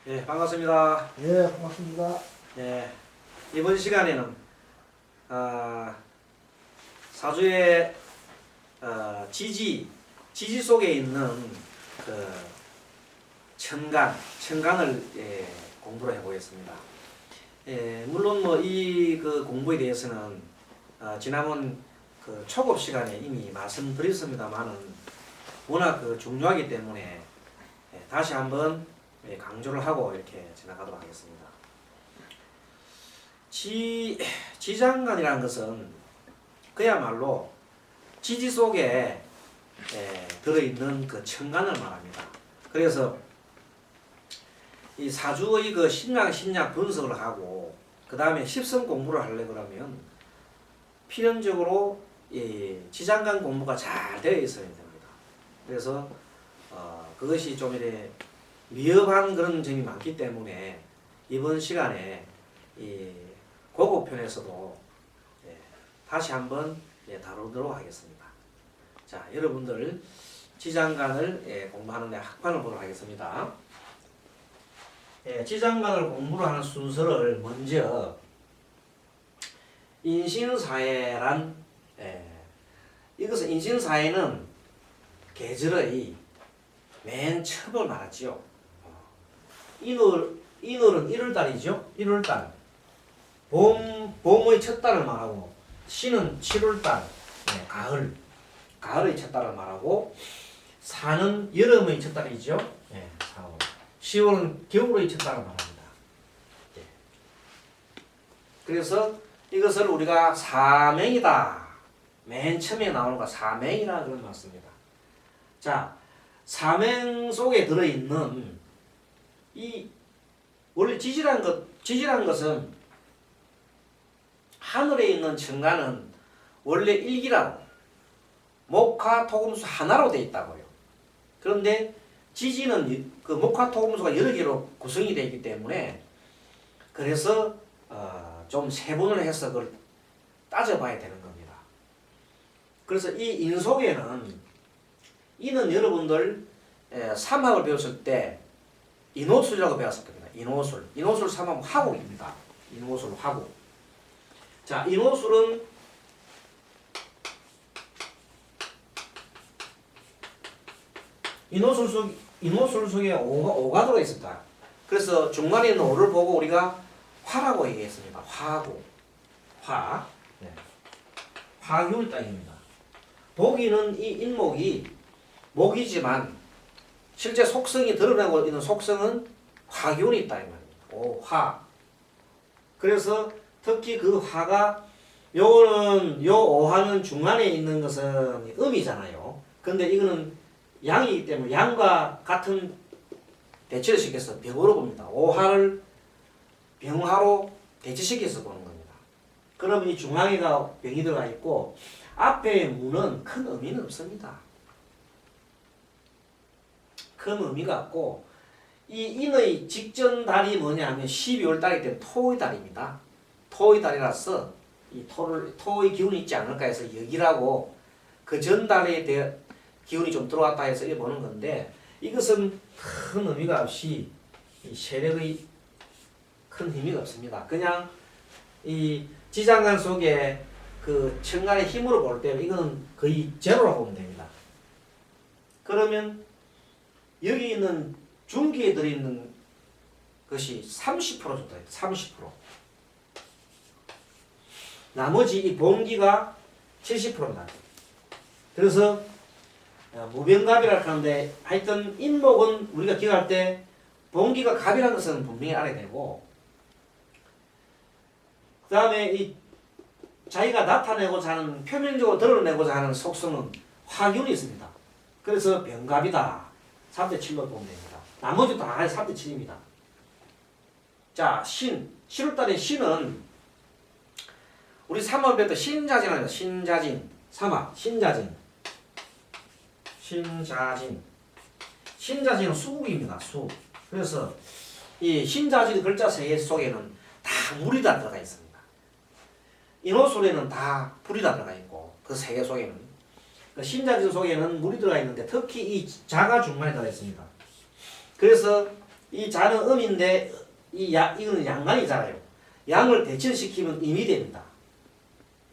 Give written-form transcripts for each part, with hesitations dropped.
네, 반갑습니다. 예, 고맙습니다. 네, 이번 시간에는 사주의 지지 속에 있는 그 천간을 공부를 해보겠습니다. 물론 뭐 이 그 공부에 대해서는 지난번 그 초급 시간에 이미 말씀드렸습니다만은 워낙 그 중요하기 때문에 다시 한번 강조를 하고 이렇게 지나가도록 하겠습니다. 지장간이라는 것은 그야말로 지지 속에 들어있는 그 천간을 말합니다. 그래서 이 사주의 그 신약 분석을 하고 그 다음에 십성 공부를 하려 그러면 필연적으로 이 지장간 공부가 잘 되어 있어야 됩니다. 그래서 그것이 좀 이래 위험한 그런 점이 많기 때문에 이번 시간에 이 고급편에서도 다시 한번 다루도록 하겠습니다. 자, 여러분들 지장간을 공부하는데 학판을 보도록 하겠습니다. 지장간을 공부를 하는 순서를 먼저 인신사회란 이것은 인신사회는 계절의 맨 처음을 말하지요. 인월은 1월달이죠. 1월달. 봄의 첫 달을 말하고 시는 7월달. 가을의 첫 달을 말하고 사는 여름의 첫 달이죠. 4월. 10월은 겨울의 첫 달을 말합니다. 그래서 이것을 우리가 사맹이다. 맨 처음에 나오는 거 사맹이라 그런 말씀입니다. 자, 사맹 속에 들어있는 이 원래 지지란 것은 하늘에 있는 천간은 원래 일기라고 목화토금수 하나로 되어 있다고요. 그런데 지지는 그 목화토금수가 여러 개로 구성이 되어 있기 때문에 그래서 좀 세분을 해서 그걸 따져봐야 되는 겁니다. 그래서 이 인 속에는 이는 여러분들 삼학을 배웠을 때 인호술이라고 배웠을 겁니다. 인호술 삼학 화국입니다. 인호술 화국. 자, 인호술은 인호술 속에 오가 들어 있습니다. 그래서 중간에 있는 오를 보고 우리가 화라고 얘기했습니다. 화고. 화. 화기운의 땅입니다. 독이는 이 인목이 목이지만 실제 속성이 드러나고 있는 속성은 화기운이 있다 이 말입니다. 화. 그래서 특히 그 화가 요거는 요 오화는 중간에 있는 것은 음이잖아요. 근데 이거는 양이기 때문에 양과 같은 대체를 시켜서 병으로 봅니다. 오화를 병화로 대체시켜서 보는 겁니다. 그러면 이 중앙에가 병이 들어가 있고 앞에 무는 큰 의미는 없습니다. 큰 의미가 없고 이 인의 직전 달이 뭐냐면 12월 달이기 때문에 토의 달입니다. 토의 달이라서 이 토의 기운이 있지 않을까 해서 여기라고 그 전달에 기운이 좀 들어왔다 해서 이렇게 보는 건데 이것은 큰 의미가 없이 이 세력의 큰 의미가 없습니다. 그냥 이 지장간 속에 그 천간의 힘으로 볼 때 이거는 거의 제로라고 보면 됩니다. 그러면 여기 있는 중기에 들어있는 것이 30% 정도 돼요. 30%. 나머지 이 본기가 70%입니다. 그래서 무병갑이라고 하는데 하여튼 인목은 우리가 기억할 때 본기가 갑이라는 것은 분명히 알아야 되고 그 다음에 이 자기가 나타내고자 하는 표면적으로 드러내고자 하는 속성은 화기운이 있습니다. 그래서 병갑이다. 3대 7로 보면 됩니다. 나머지 다 3대 7입니다. 자, 7월달에 신은 우리 3월 배때 신자진입니다. 신자진, 3화, 신자진은 수국입니다. 수. 그래서 이 신자진 글자 세 개 속에는 다 물이 다 들어가 있습니다. 인호술에는 다 불이 다 들어가 있고 그 세 개 속에는 그 신자진 속에는 물이 들어가 있는데 특히 이 자가 중간에 들어가 있습니다. 그래서 이 자는 음인데 이거는 양간이잖아요. 양을 대칭시키면 임이 됩니다.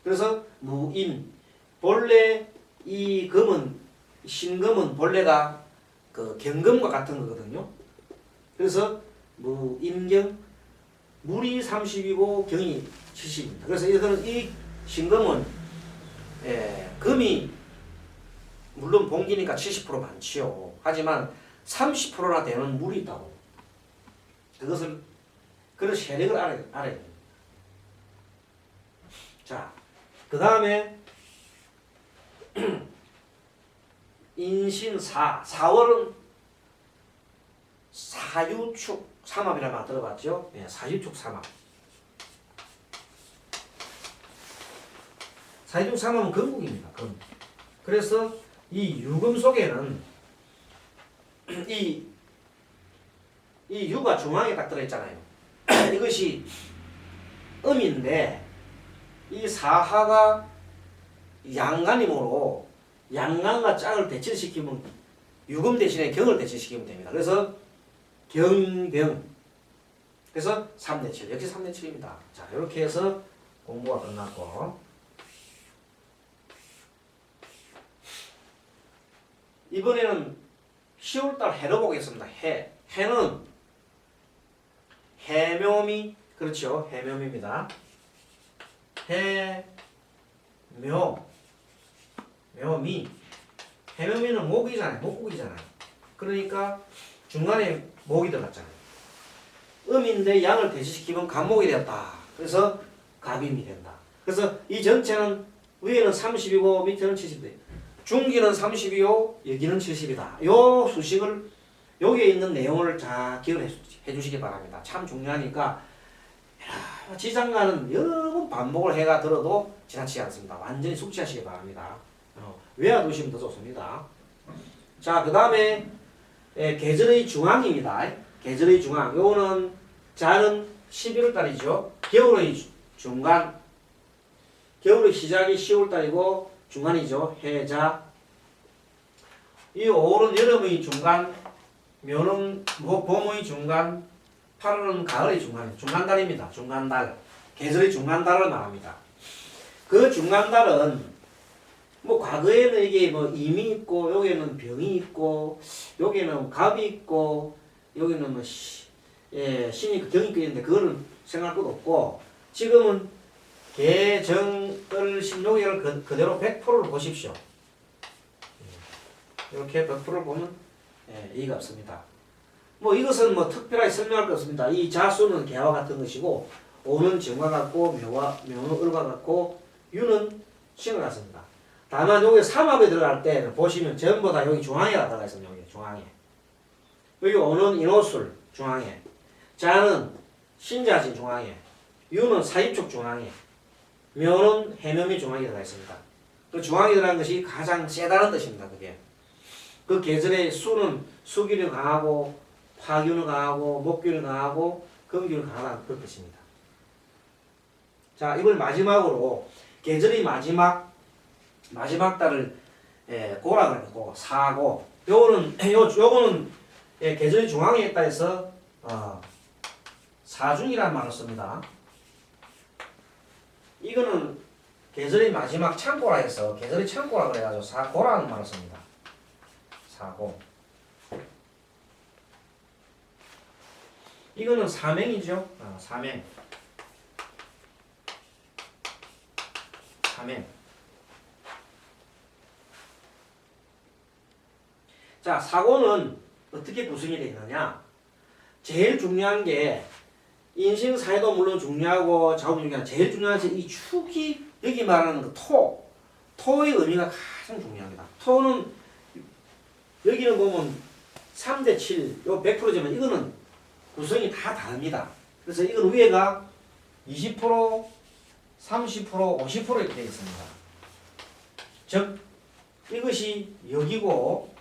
그래서 무임. 본래 이 금은 신금은 본래가 그 경금과 같은 거거든요. 그래서 무임경 물이 30이고 경이 70입니다. 그래서 이거는 이 신금은 금이 물론 봉기니까 70% 많지요. 하지만 30%나 되는 물이 있다고. 그것을 그런 세력을 알아야 됩니다. 자, 그 다음에 인신사, 4월은 사유축 삼합이라는 말 들어봤죠? 네, 사유축 삼합. 사유축 삼합은 금국입니다. 금. 그래서 이 유금 속에는 이 유가 중앙에 딱 들어있잖아요. 이것이 음인데 이 사하가 양간이므로 양간과 짝을 대칭시키면 유금 대신에 경을 대칭시키면 됩니다. 그래서 경병. 그래서 3대 7. 역시 3대 7입니다. 자, 이렇게 해서 공부가 끝났고 이번에는 10월달 해로 보겠습니다. 해는 해묘미, 그렇죠. 해묘미입니다. 묘미. 해묘미는 목이잖아요. 목국이잖아요. 그러니까 중간에 목이 들어갔잖아요. 음인데 양을 대시시키면 간목이 되었다. 그래서 갑임이 된다. 그래서 이 전체는 위에는 30이고 밑에는 70대. 중기는 30이요, 여기는 70이다. 요 수식을 여기에 있는 내용을 잘 기억해 주시기 바랍니다. 참 중요하니까 지장가는 여러 번 반복을 해가 들어도 지나치지 않습니다. 완전히 숙지하시기 바랍니다. 외워두시면 더 좋습니다. 자, 그 다음에 계절의 중앙입니다. 계절의 중앙. 요거는 자는 11월 달이죠. 겨울의 중간. 겨울의 시작이 10월 달이고 중간이죠. 해자. 이 5월은 여름의 중간, 묘는 봄의 중간, 8월은 가을의 중간, 중간달입니다. 중간달. 계절의 중간달을 말합니다. 그 중간달은 뭐 과거에는 이게 뭐 임이 있고 여기는 병이 있고 여기는 갑이 있고 여기는 뭐 신이 경이 있는데 그거는 생각할 것도 없고 지금은 개정을 신용을 그대로 100%를 보십시오. 이렇게 100%를 보면 이의가 없습니다. 뭐 이것은 뭐 특별하게 설명할 것 없습니다. 이 자수는 개와 같은 것이고 오는 정과 같고 묘는 을과 같고 유는 신과 같습니다. 다만 여기 삼합에 들어갈 때 보시면 전부 다 여기 중앙에 들어가 있습니다. 여기 중앙에. 여기 오는 인호술 중앙에. 자는 신자진 중앙에. 유는 사입축 중앙에. 묘는 해묘미 중앙에 들어가 있습니다. 그 중앙에 들어간 것이 가장 세다는 뜻입니다. 그게. 그 계절의 수는 수기는 강하고 화기는 강하고 목기는 강하고 금기는 강하다는 그런 뜻입니다. 자, 이번 마지막으로 계절의 마지막 달을 고라 그래요. 사고. 요거는 계절의 중앙에 있다 해서 사중이라는 말을 씁니다. 이거는 계절의 마지막 창고라 해서 계절의 창고라 그래가지고 사고라는 말을 씁니다. 사고. 이거는 사맹이죠. 사맹. 자, 사고는 어떻게 구성이 되어 있느냐? 제일 중요한 게 인신사회도 물론 중요하고 자원 중요한 제일 중요한 것이 이 축이 여기 말하는 그 토의 의미가 가장 중요합니다. 토는 여기는 보면 3대 7, 요 100%지만 이거는 구성이 다 다릅니다. 그래서 이건 위에가 20%, 30%, 50% 이렇게 되어 있습니다. 즉 이것이 여기고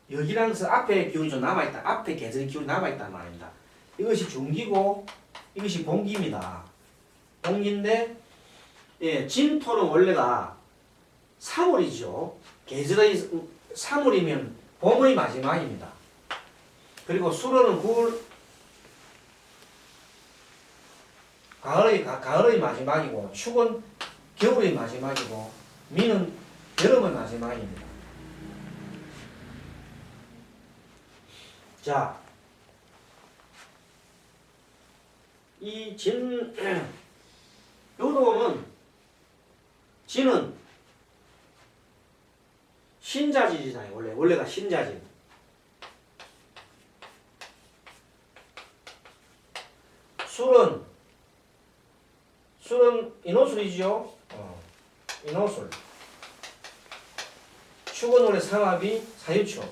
여기라는 것은 앞에 기운이 좀 남아있다. 앞에 계절의 기운이 남아있다는 말입니다. 이것이 중기고 이것이 봉기입니다. 봉기인데 진토는 원래가 3월이죠. 계절의 3월이면 봄의 마지막입니다. 그리고 수로는 가을의 마지막이고 축은 겨울의 마지막이고 미는 여름의 마지막입니다. 자, 이 요동은 진은 신자진이잖아요. 원래가 신자진. 술은 인호술이죠. 인호술. 축은 원래 삼합이 사유축.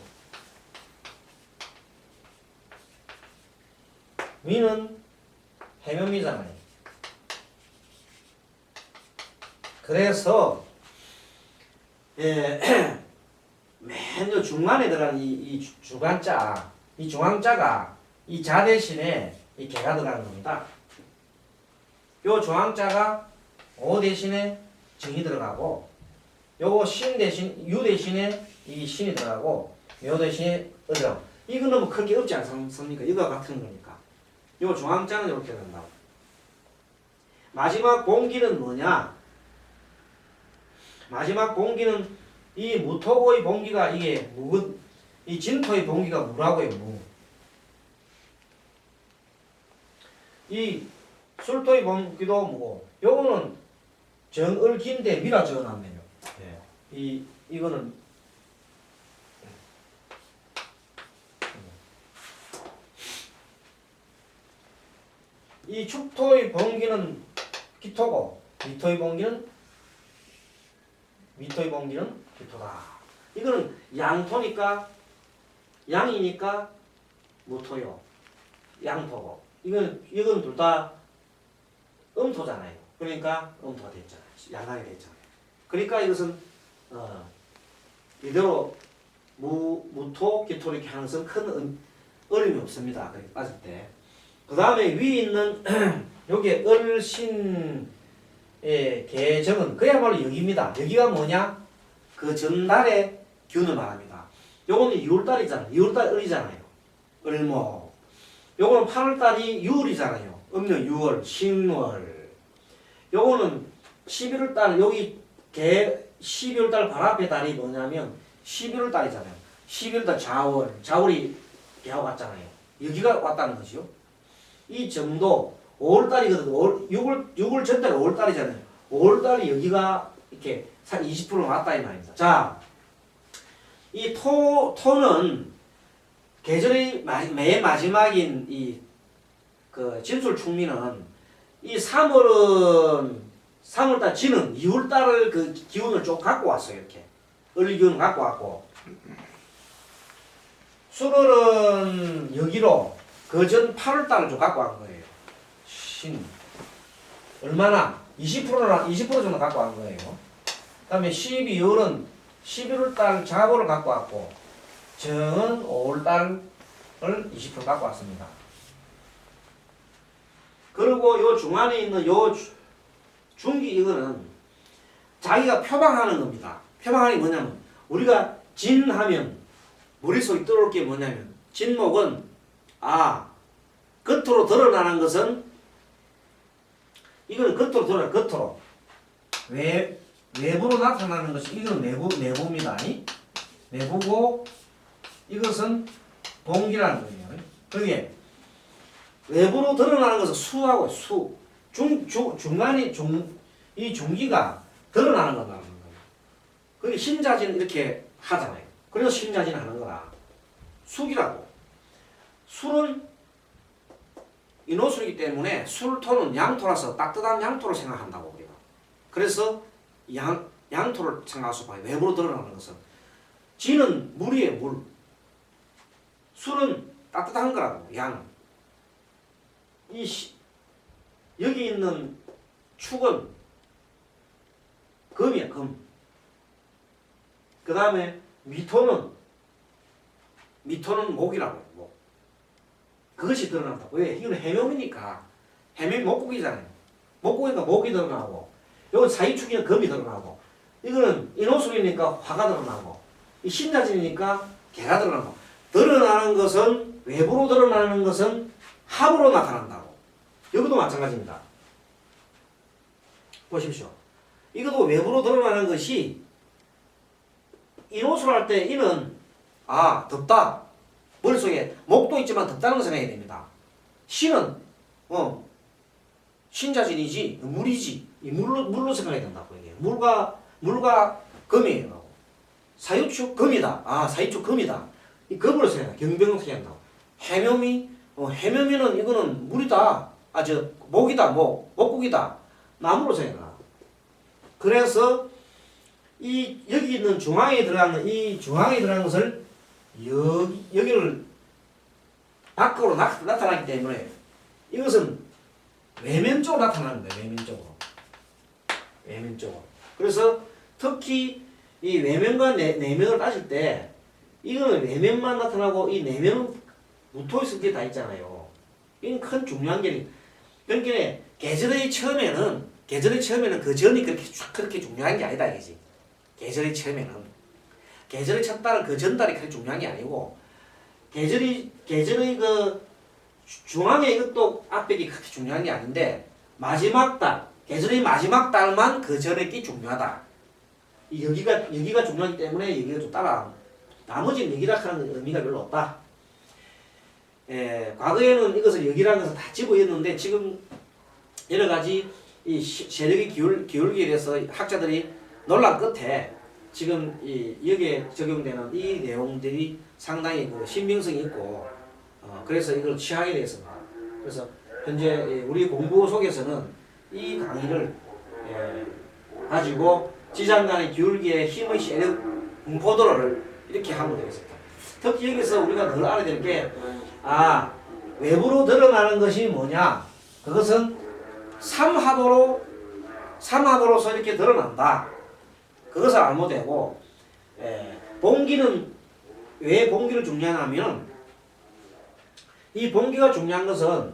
미는 해묘미잖아요. 그래서 맨 중간에 들어간 이 주간자, 이 중앙자가 이 자 대신에 이 개가 들어가는 겁니다. 요 중앙자가 오 대신에 정이 들어가고, 요거 신 대신 유 대신에 이 신이 들어가고, 묘 대신에 어정. 이거는 뭐 크게 없지 않습니까? 이거와 같은 거니까. 요 중앙자는 이렇게 된다고. 마지막 봉기는 뭐냐? 마지막 봉기는 이 무토고의 봉기가 이게 이 진토의 봉기가 무라고요, 무. 이 술토의 봉기도 무고, 요거는 정을긴데 미라 적어놨네요. 예. 이거는 이 축토의 봉기는 기토고, 미토의 봉기는 기토다. 이거는 양토니까, 양이니까 무토요. 양토고. 이건 둘 다 음토잖아요. 그러니까 음토가 됐잖아요. 양강이 됐잖아요. 그러니까 이것은 이대로 무토, 기토 이렇게 하는 것은 큰 어려움이 없습니다. 그렇게 빠질 때. 그 다음에 위에 있는 여기에 을신의 계정은 그야말로 여기입니다. 여기가 뭐냐? 그 전달의 균을 말합니다. 요거는 2월달이잖아요. 2월달 을이잖아요. 을목. 요거는 8월달이 유월이잖아요. 음력 6월, 신월. 요거는 11월달 여기 12월달 발 앞에 달이 뭐냐면 11월달이잖아요. 11월달 자월이 개하고 왔잖아요. 여기가 왔다는 것이요. 이 점도 5월달이거든. 6월 전달이 5월달이잖아요. 5월달이 여기가 이렇게 20% 왔다 이 말입니다. 자, 이 토는 계절의 맨 마지막인 이 그 진술 충미는 이 3월달 지는 2월달을 그 기운을 좀 갖고 왔어요. 이렇게 을 기운을 갖고 왔고, 술월은 여기로 그전 8월달을 좀 갖고 간 거예요. 얼마나? 20% 정도 갖고 간 거예요. 그 다음에 12월은 11월달 자보를 갖고 왔고, 정은 5월달을 20% 갖고 왔습니다. 그리고 요 중안에 있는 요 중기 이거는 자기가 표방하는 겁니다. 표방하는 게 뭐냐면, 우리가 진하면 머릿속에 떠오를 게 뭐냐면, 진목은 겉으로 드러나는 것은, 이거는 겉으로 드러나, 겉으로. 외부로 나타나는 것이, 이거는 내부입니다. 내부고, 이것은 봉기라는 거예요. 그게 외부로 드러나는 것은 수하고 수. 중간이, 이 중기가 드러나는 거라는 거예요. 그게 신자진 이렇게 하잖아요. 그래서 신자진 하는 거라. 숙이라고. 술은 인호술이기 때문에 술토는 양토라서 따뜻한 양토를 생각한다고 우리가. 그래서 양토를 생각할 수 봐요. 외부로 드러나는 것은. 진은 물이에요, 물. 술은 따뜻한 거라고, 양. 여기 있는 축은 금이야, 금. 그 다음에 미토는 목이라고, 목. 그것이 드러난다고. 왜? 이거는 해묘이니까. 해묘 목국이잖아요. 목국이니까 목이 드러나고, 이건 사이축이니까 금이 드러나고, 이거는 인호술이니까 화가 드러나고, 이 신자진이니까 개가 드러나고. 드러나는 것은 외부로 드러나는 것은 합으로 나타난다고. 여기도 마찬가지입니다. 보십시오. 이것도 외부로 드러나는 것이 인호수를 할 때 이는 덥다. 머릿속에 목도 있지만 덥다는 걸 생각해야 됩니다. 신은 신자진이지 물이지 이 물로 생각해야 된다고. 이게 물과 금이에요. 사유축 금이다. 사유축 금이다. 이 금으로 생각해. 경병으로 생각한다고. 해묘미는 이거는 물이다. 목이다. 목국이다. 나무로 생각한다. 그래서 여기 있는 중앙에 들어간 것을 여기를 밖으로 나타나기 때문에 이것은 외면적으로 나타나는 거예요. 외면적으로. 그래서 특히 이 외면과 내면을 따질 때 이거는 외면만 나타나고 이 내면은 붙어있을 게 다 있잖아요. 이건 큰 중요한 게 그러니까 계절의 처음에는 그 전이 그렇게 중요한 게 아니다 이거지. 계절의 첫 달은 그 전달이 그렇게 중요한 게 아니고 계절의 그 중앙에 이것도 앞백이 그렇게 중요한 게 아닌데 마지막 달 계절의 마지막 달만 그 전에 게 중요하다. 여기가 중요하기 때문에 여기가 좀 따라 나머지는 여기라 하는 의미가 별로 없다. 과거에는 이것을 여기라는 것을 다 집어였는데 지금 여러 가지 이 세력이 기울기에 대해서 학자들이 논란 끝에 지금 여기에 적용되는 이 내용들이 상당히 그 신빙성이 있고 그래서 이걸 취하게 되었습니다. 그래서 현재 우리 공부 속에서는 이 강의를 가지고 지장 간의 기울기의 힘의 세력 분포도를 이렇게 하면 되겠습니다. 특히 여기서 우리가 늘 알아야 될 게 외부로 드러나는 것이 뭐냐? 그것은 삼합으로서 이렇게 드러난다. 그것을 알면 되고, 봉기는 왜 봉기를 중요하냐면 이 봉기가 중요한 것은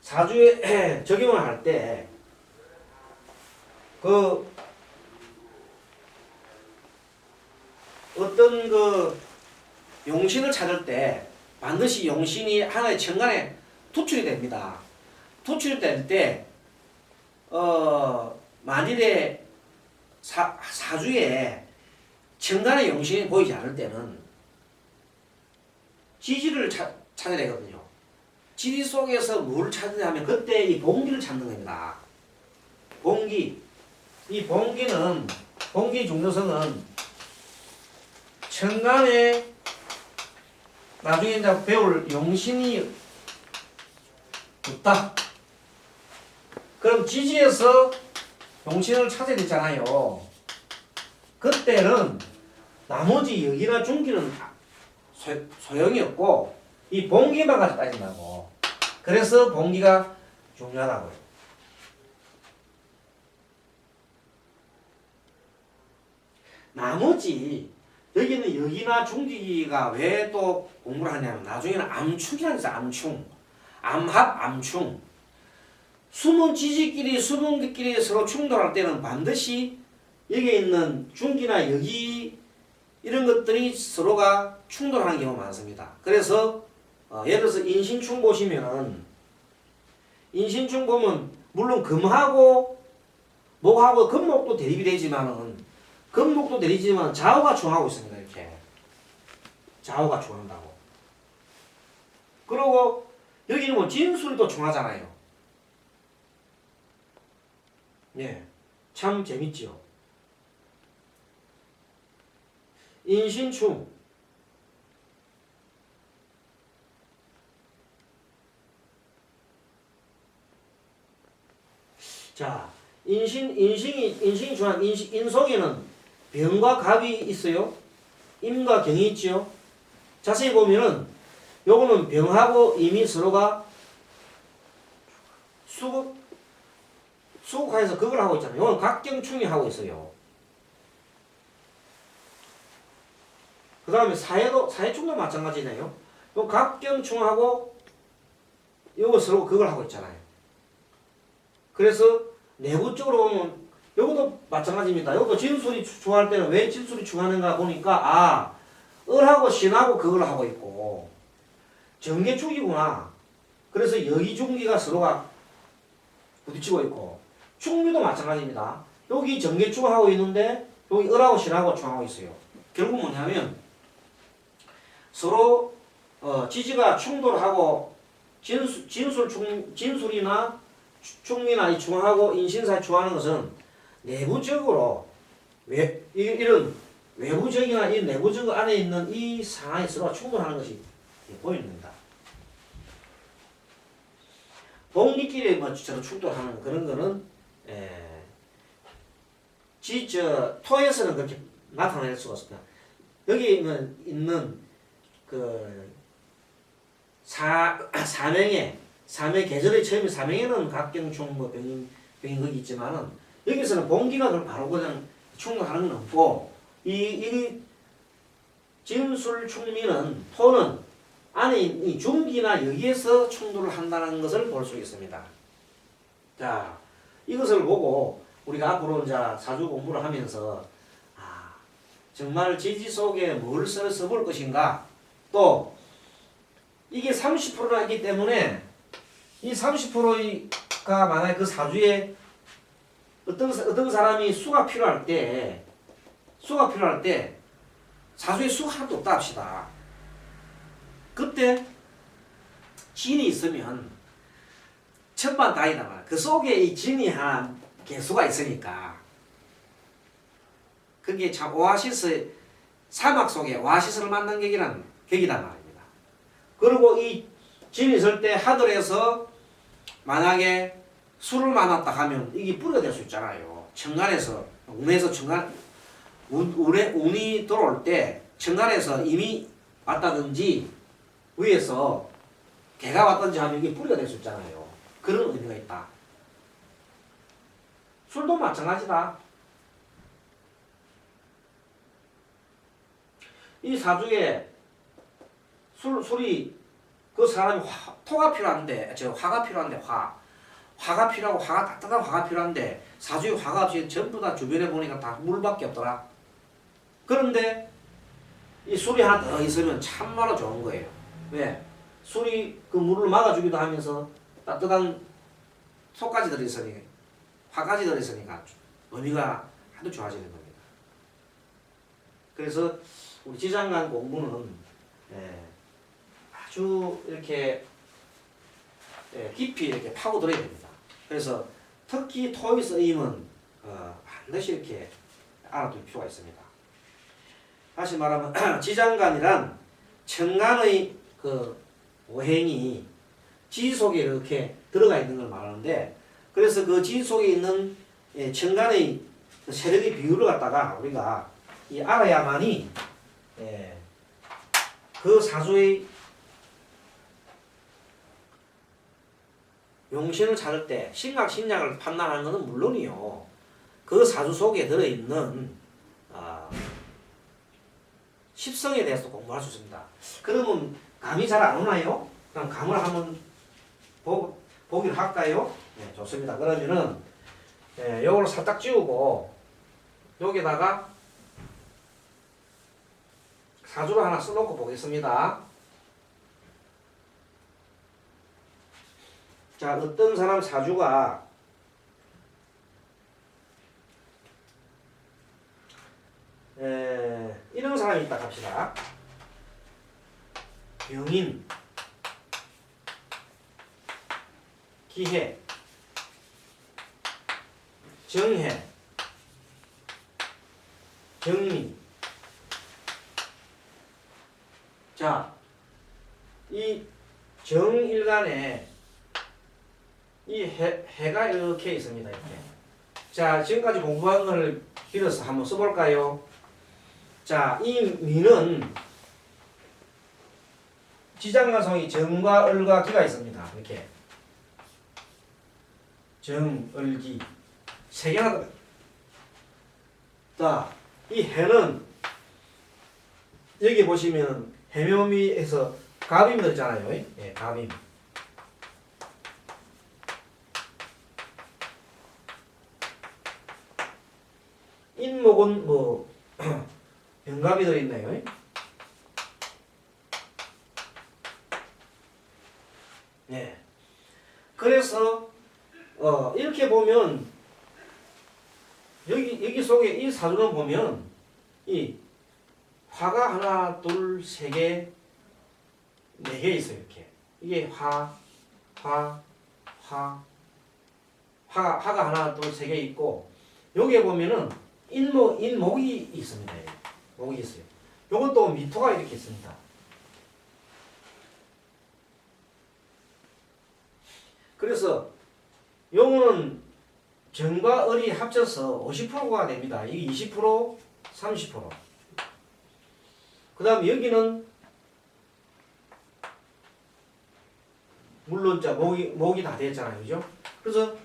사주에 적용을 할 때 그 어떤 그 용신을 찾을 때 반드시 용신이 하나의 천간에 투출이 됩니다. 투출이 될 때 만일에 사주에 천간의 용신이 보이지 않을 때는 지지를 찾아야 되거든요. 지지 속에서 뭘 찾느냐 하면 그때 이 봉기를 찾는 겁니다. 이 봉기 중요성은 천간에 나중에 이제 배울 용신이 없다. 그럼 지지에서 용신을 찾아야 되잖아요. 그때는 나머지 여기나 중기는 소용이 없고 이 봉기만 가지고 따진다고. 그래서 봉기가 중요하다고요. 나머지 여기는 여기나 중기가 왜 또 공부를 하냐면 나중에는 암충이라는 게 있어요. 암충. 암합, 암충. 숨은 지지끼리 수분기끼리 서로 충돌할 때는 반드시 여기에 있는 중기나 여기 이런 것들이 서로가 충돌하는 경우가 많습니다. 그래서 예를 들어서 인신충 보시면 인신충 보면 물론 금하고 목하고 금목도 대립이 되지만은 금목도 대립이지만 좌우가 중하고 있습니다. 이렇게 좌우가 중한다고. 그리고 여기는 뭐 진술도 중하잖아요. 예, 참 재밌지요. 인신충. 자, 인신이 중한 인속에는 병과 갑이 있어요. 임과 경이 있지요. 자세히 보면은 요거는 병하고 임이 서로가 수국하에서 그걸 하고 있잖아요. 요건 각경충이 하고 있어요. 그 다음에 사해충도 마찬가지네요. 요 각경충하고 요거 서로 그걸 하고 있잖아요. 그래서 내부적으로 보면 요것도 마찬가지입니다. 요것도 진술이 중할 때는 왜 진술이 중하는가 보니까 을하고 신하고 그걸 하고 있고 정계축이구나. 그래서 여기중기가 서로가 부딪히고 있고 충미도 마찬가지입니다. 여기 정계축하고 있는데 여기 을하고 신하고 충하고 있어요. 결국 뭐냐면 서로 지지가 충돌하고 진술이나 충미나 이 충하고 인신사에 충하는 것은 내부적으로 이런 외부적이나 이 내부적 안에 있는 이 상황이 서로 충돌하는 것이 보이는 겁니다. 봉기끼리 뭐 서로 충돌하는 그런 거는 토에서는 그렇게 나타낼 수가 없습니다. 여기 있는 그 사명의 계절의 처음에 사명에는 각경충 뭐 병인 거기 있지만은 여기서는 봉기가 그걸 바로 그냥 충돌하는 건 없고 이 진술충미는 토는 안에 이 중기나 여기에서 충돌을 한다는 것을 볼 수 있습니다. 자, 이것을 보고 우리가 앞으로 이제 사주 공부를 하면서 정말 지지 속에 뭘 써볼 것인가, 또 이게 30%나 했기 때문에 이 30%가 만약에 그 사주에 어떤 사람이 수가 필요할 때 사주에 수가 하나도 없다 합시다. 그때 진이 있으면 천만다행이다 말이야. 그 속에 이 진이 한 개수가 있으니까 그게 참 오아시스 사막 속에 오아시스를 만난 격이란 말입니다. 그리고 이 진이 있을 때 하늘에서 만약에 술을 만났다 하면 이게 뿌리가 될 수 있잖아요. 천간에서 운에서 천간 운이 들어올 때 천간에서 이미 왔다든지 위에서 개가 왔든지 하면 이게 뿌리가 될 수 있잖아요. 그런 의미가 있다. 술도 마찬가지다. 이 사주에 술이 그 사람이 토가 필요한데 화가 필요한데 화가 필요하고 따뜻한 화가 필요한데 사주에 화가 없이 전부 다 주변에 보니까 다 물밖에 없더라. 그런데 이 술이 하나 더 있으면 참말로 좋은 거예요. 왜? 술이 그 물을 막아주기도 하면서 따뜻한 속까지 들어있으니까 화까지 들어있으니까 의미가 아주 좋아지는 겁니다. 그래서 우리 지장간 공부는 아주 이렇게 깊이 이렇게 파고들어야 됩니다. 그래서 특히 토의 쓰임은 반드시 이렇게 알아둘 필요가 있습니다. 다시 말하면 지장간이란 천간의 그 오행이 지 속에 이렇게 들어가 있는 걸 말하는데, 그래서 그 지 속에 있는 천간의 세력의 비율을 갖다가 우리가 알아야만이 그 사주의 용신을 찾을 때 신각신약을 판단하는 것은 물론이요, 그 사주 속에 들어있는 십성에 대해서도 공부할 수 있습니다. 그러면 감이 잘 안 오나요? 그럼 감을 한번 보기를 할까요? 네, 좋습니다. 그러면은 요걸 살짝 지우고 여기다가 사주를 하나 써놓고 보겠습니다. 자, 어떤 사람 사주가 이런 사람이 있다 합시다. 병인, 기해, 정해, 정미. 자, 이 정일간에 이 해가 이렇게 있습니다. 이렇게. 자, 지금까지 공부한 것을 빌어서 한번 써볼까요? 자, 이 미는 지장간성이 정과 을과 기가 있습니다. 이렇게 정, 을, 기 세 개나. 자, 이 해는 여기 보시면 해묘미에서 갑임 들었잖아요. 예, 갑임. 인목은 뭐 병갑이 들어있네요. 예. 그래서 이렇게 보면 여기 속에 이 사주를 보면 이 화가 하나, 둘, 세 개, 네 개 있어요. 이렇게 이게 화가 하나, 둘, 세 개 있고 여기에 보면은 인목이 있습니다. 목이 있어요. 요것도 미토가 이렇게 있습니다. 그래서 요거는 정과 을이 합쳐서 50%가 됩니다. 이게 20%, 30%. 그 다음 여기는 물론 자 목이 다 됐잖아요. 그죠? 그래서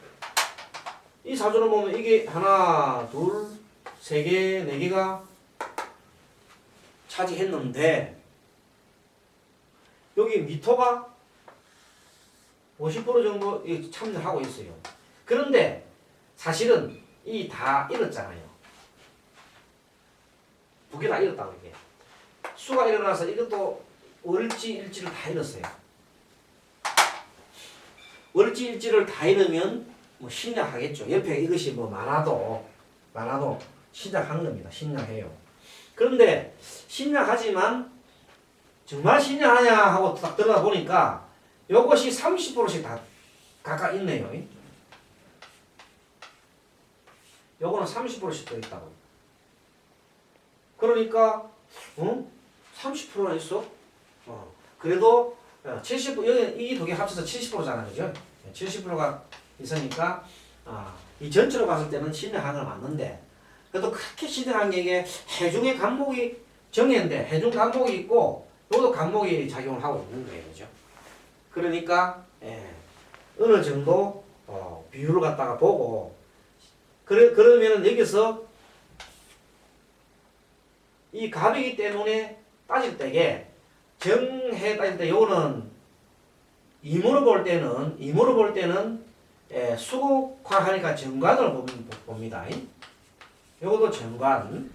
이 사주를 보면 이게 하나, 둘, 세 개, 네 개가 차지했는데 여기 미토가 50% 정도 참여하고 있어요. 그런데 사실은 이 다 잃었잖아요. 두 개 다 잃었다고 이게. 수가 일어나서 이것도 월지 일지를 다 잃었어요. 월지 일지를 다 잃으면 뭐 신약하겠죠. 옆에 이것이 뭐 많아도 신약한 겁니다. 신약해요. 그런데 신약하지만 정말 신약하냐 하고 딱 들어가 보니까 요것이 30%씩 다 각각 있네요. 요거는 30%씩 더 있다고. 그러니까 30%나 있어? 그래도 70% 여기 이 두 개 합쳐서 70%잖아요. 그죠? 70%가 있으니까 이 전체로 봤을 때는 신약한 건 맞는데 그래도 그렇게 신약한 게 이게 해중의 간목이 정해인데 해중 간목이 있고 요것도 간목이 작용을 하고 있는 거예요. 그죠? 그러니까 어느 정도 비율을 갖다가 보고 그러면은 여기서 이 갑이기 때문에 따질 때게 정해 따질 때 요거는 임으로 볼 때는 수국화하니까 정관을 봅니다. 요것도 정관.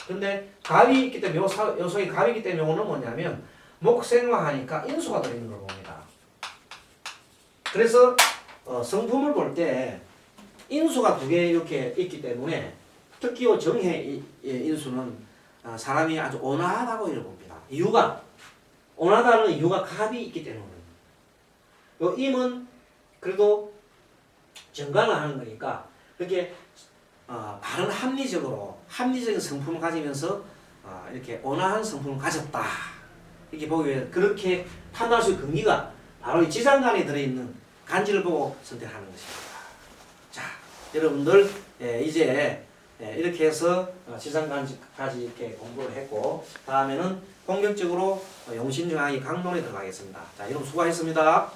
근데 갑이 있기 때문에 요 속에 갑이 있기 때문에 요거는 뭐냐면 목생화하니까 인수가 들어있는 걸 봅니다. 그래서 성품을 볼 때 인수가 두 개 이렇게 있기 때문에 특히 요 정해 인수는 사람이 아주 온화하다고 이렇게 봅니다. 이유가 온화다는 이유가 갑이 있기 때문에. 요 임은 그래도 정관을 하는 거니까 그렇게 바른 합리적인 성품을 가지면서 이렇게 온화한 성품을 가졌다. 이렇게 보기 위해 그렇게 판단할 수 있는 근기가 바로 이 지장간에 들어있는 간지를 보고 선택하는 것입니다. 자, 여러분들 이제 이렇게 해서 지장간지까지 이렇게 공부를 했고 다음에는 본격적으로 용신정학의 강론에 들어가겠습니다. 자, 여러분 수고하셨습니다.